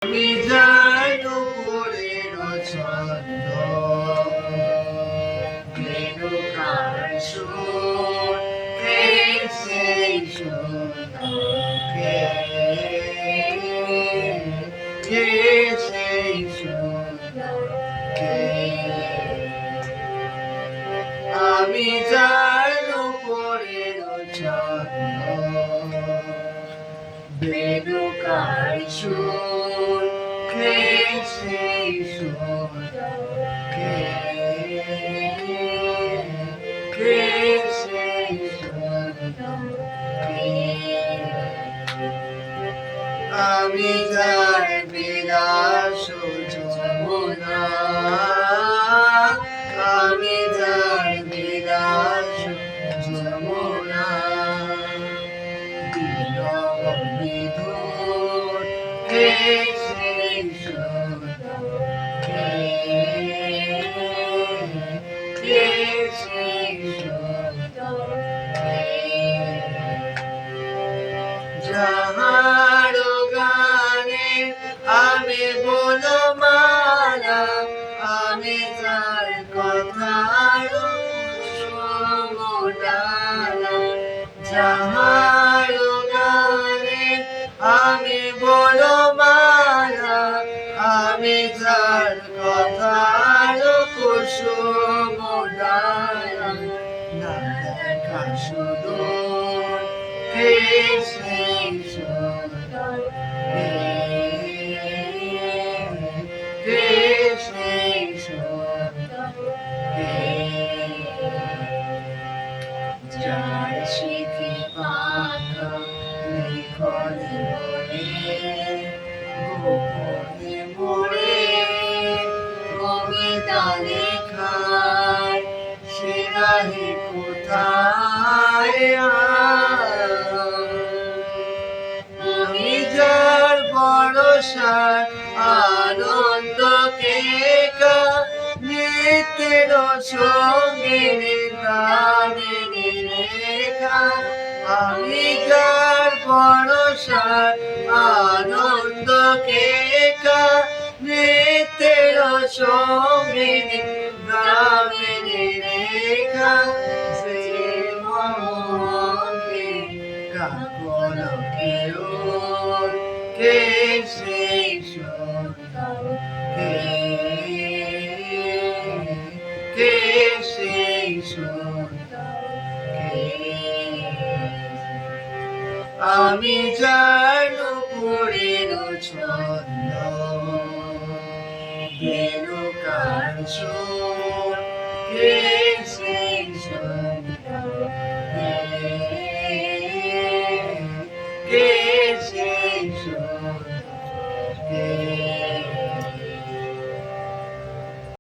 আমি যার উপরের ছন্দ বেণুকার সুর কে সেই সুন্দরকে কে সেই সুন্দরকে আমি যার উপরের ছন্দ বেণুকার সুর কে সেই সুন্দরকে কে সেই সুন্দরকে আমি যার বিলাস যমুনা আমি যার বিলাস যমুনা বিধুর কে সেই সুন্দরকে কে সেই সুন্দরকে যাহার গানে আমি বনমালা আমি তার কথার সমডালা যাহার গানে আমি বনমালা আমি তার কথার কুসুমডালা না দেখা সুদূর কে সেই সুন্দরকে কে সেই সুন্দরকে যার স্মৃতি পাখা লিখনে বলে গোপনে মোড়ে কবিতা লেখায় সে রাহে কোথায় আমি যার ভরসার আনন্দকে নিত্যের সঙ্গে গানে রেখা আমি যার ভরসার আনন্দকে নিত্যের সঙ্গে গানে রেখা সে মনকে কাকলকে কে সেই সুন্দরকে কে সেই সুন্দরকে আমি যার উপরের ছন্দ বেণুকার সুর